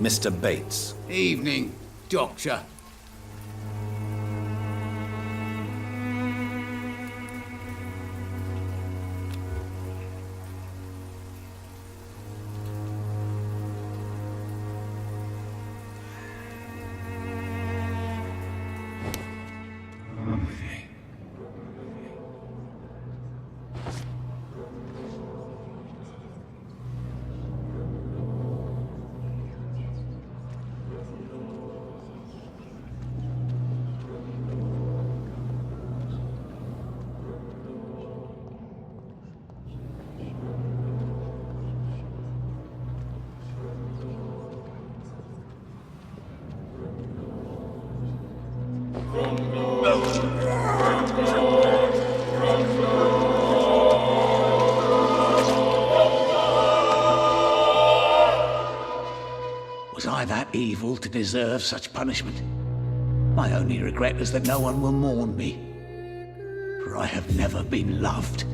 Mr. Bates. Evening, Doctor. Was I that evil to deserve such punishment? My only regret is that no one will mourn me, for I have never been loved.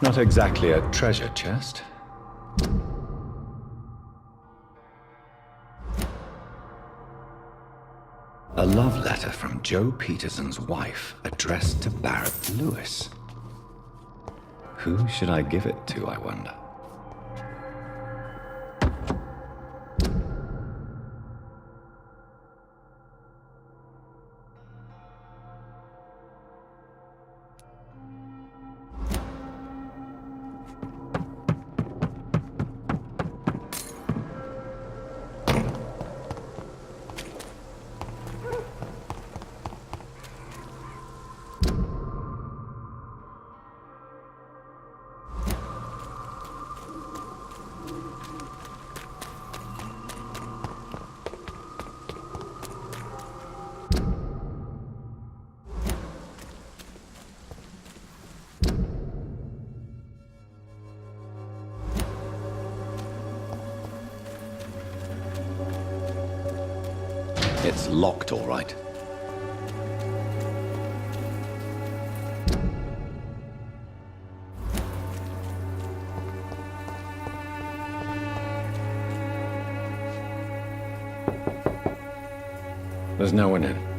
Not exactly a treasure chest. A love letter from Joe Peterson's wife, addressed to Barrett Lewis. Who should I give it to, I wonder? It's locked, all right. There's no one in.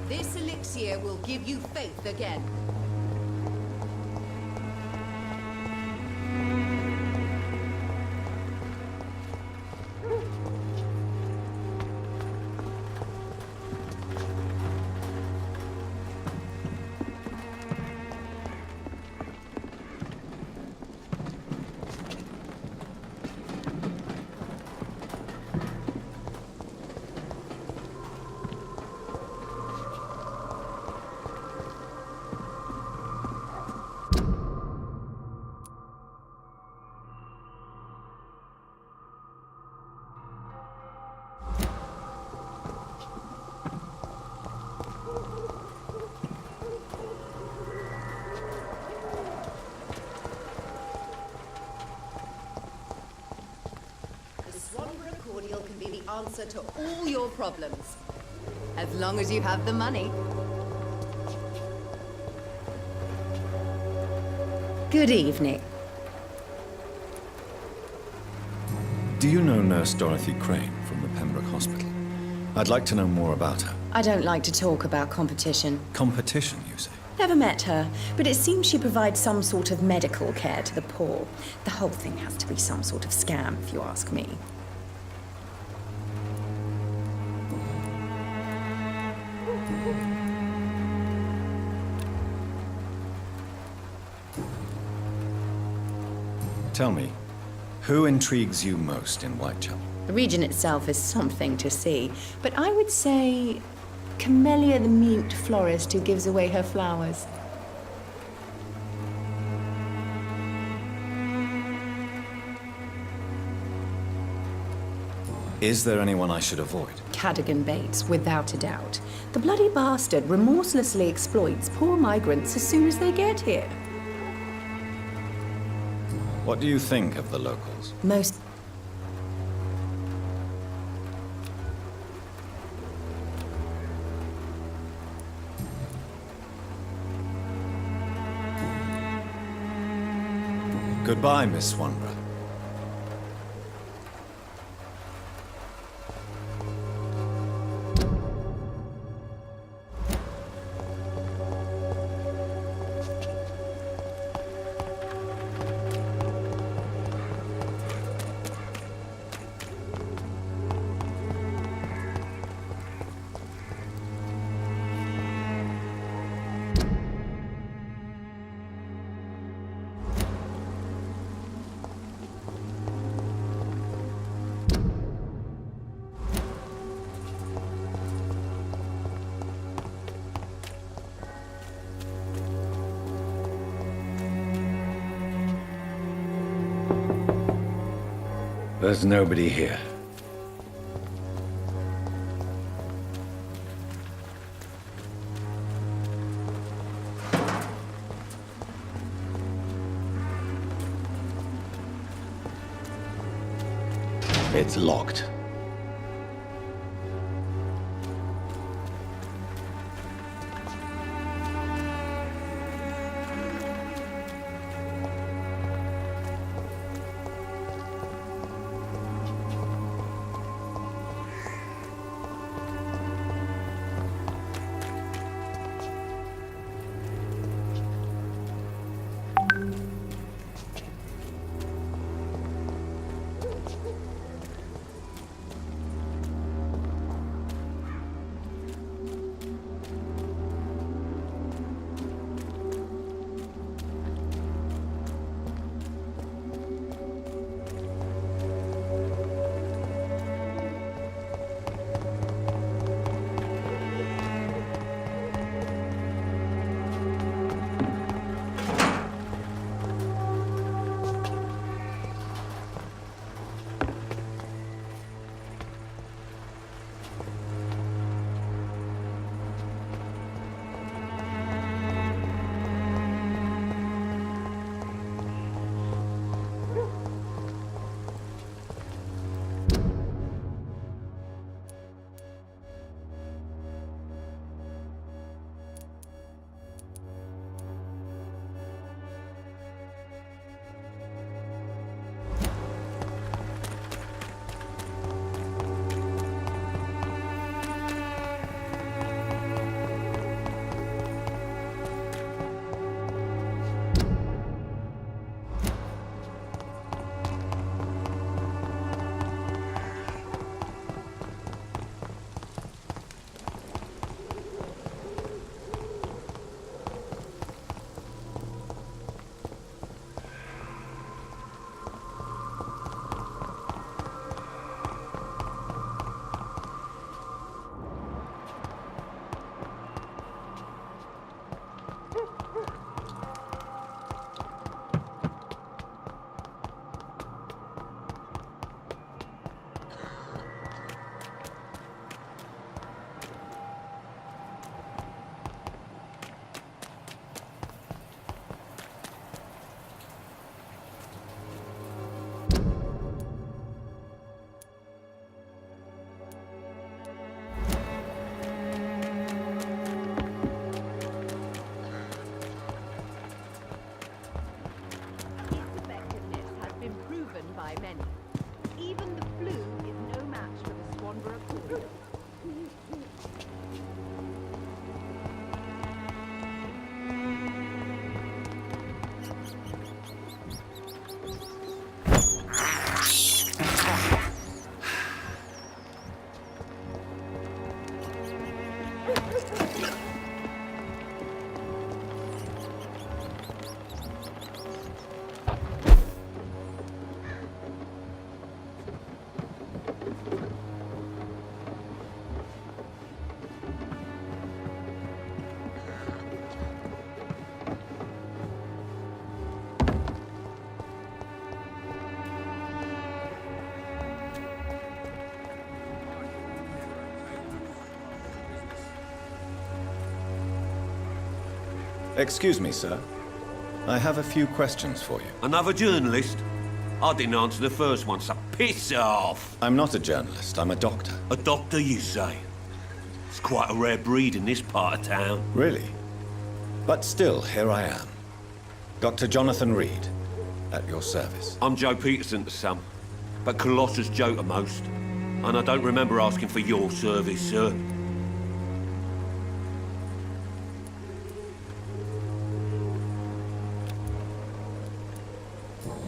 This elixir will give you faith again. Can be the answer to all your problems, as long as you have the money. Good evening. Do you know Nurse Dorothy Crane from the Pembroke Hospital? I'd like to know more about her. I don't like to talk about competition. Competition, you say? Never met her, but it seems she provides some sort of medical care to the poor. The whole thing has to be some sort of scam, if you ask me. Tell me, who intrigues you most in Whitechapel? The region itself is something to see, but I would say Camellia the mute florist who gives away her flowers. Is there anyone I should avoid? Cadogan Bates, without a doubt. The bloody bastard remorselessly exploits poor migrants as soon as they get here. What do you think of the locals? Most... Goodbye, Miss Swanborough. There's nobody here. It's locked. Excuse me, sir. I have a few questions for you. Another journalist? I didn't answer the first one, so piss off! I'm not a journalist, I'm a doctor. A doctor, you say? It's quite a rare breed in this part of town. Really? But still, here I am. Dr. Jonathan Reed, at your service. I'm Joe Peterson to some, but Colossus Joe to most. And I don't remember asking for your service, sir.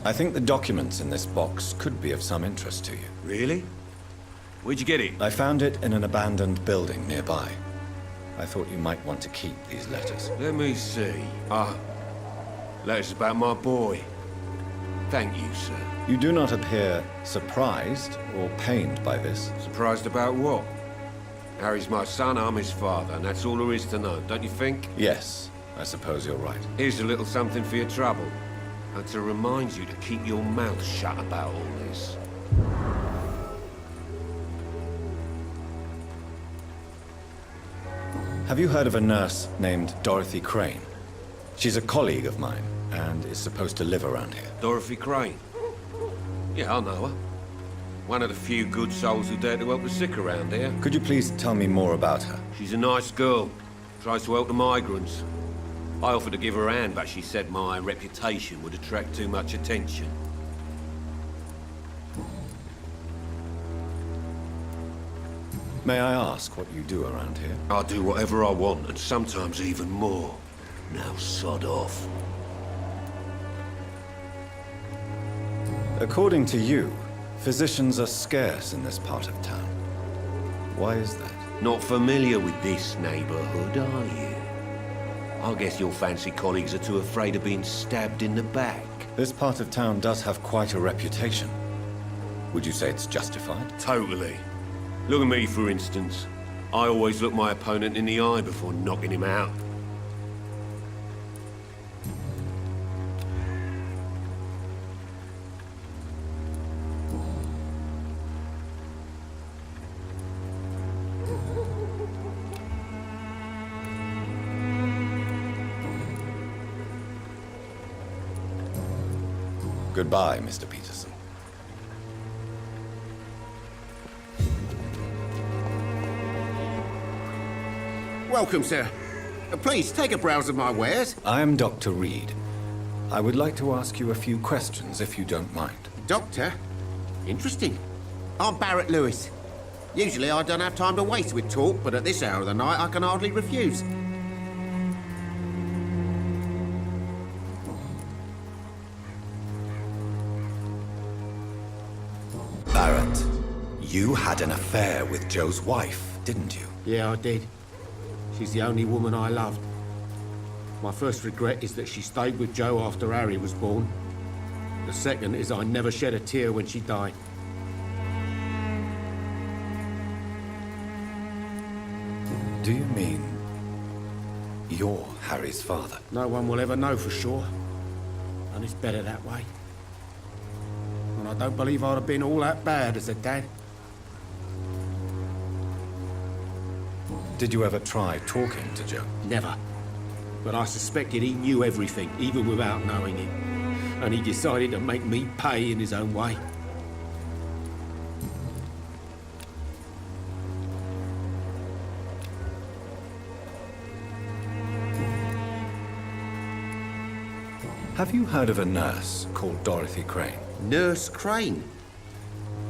I think the documents in this box could be of some interest to you. Really? Where'd you get it? I found it in an abandoned building nearby. I thought you might want to keep these letters. Let me see. Letters about my boy. Thank you, sir. You do not appear surprised or pained by this. Surprised about what? Harry's my son, I'm his father, and that's all there is to know, don't you think? Yes, I suppose you're right. Here's a little something for your trouble. And to remind you to keep your mouth shut about all this. Have you heard of a nurse named Dorothy Crane? She's a colleague of mine, and is supposed to live around here. Dorothy Crane? Yeah, I know her. One of the few good souls who dare to help the sick around here. Could you please tell me more about her? She's a nice girl. Tries to help the migrants. I offered to give her a hand, but she said my reputation would attract too much attention. May I ask what you do around here? I do whatever I want, and sometimes even more. Now sod off. According to you, physicians are scarce in this part of town. Why is that? Not familiar with this neighborhood, are you? I guess your fancy colleagues are too afraid of being stabbed in the back. This part of town does have quite a reputation. Would you say it's justified? Totally. Look at me, for instance. I always look my opponent in the eye before knocking him out. Goodbye, Mr. Peterson. Welcome, sir. Please, take a browse of my wares. I am Dr. Reed. I would like to ask you a few questions, if you don't mind. Doctor? Interesting. I'm Barrett Lewis. Usually I don't have time to waste with talk, but at this hour of the night I can hardly refuse. Barrett, you had an affair with Joe's wife, didn't you? Yeah, I did. She's the only woman I loved. My first regret is that she stayed with Joe after Harry was born. The second is I never shed a tear when she died. Do you mean you're Harry's father? No one will ever know for sure. And it's better that way. And I don't believe I'd have been all that bad as a dad. Did you ever try talking to Joe? Never. But I suspected he knew everything, even without knowing it. And he decided to make me pay in his own way. Have you heard of a nurse called Dorothy Crane? Nurse Crane?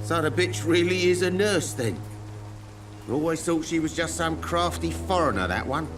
So the bitch really is a nurse, then? Always thought she was just some crafty foreigner, that one.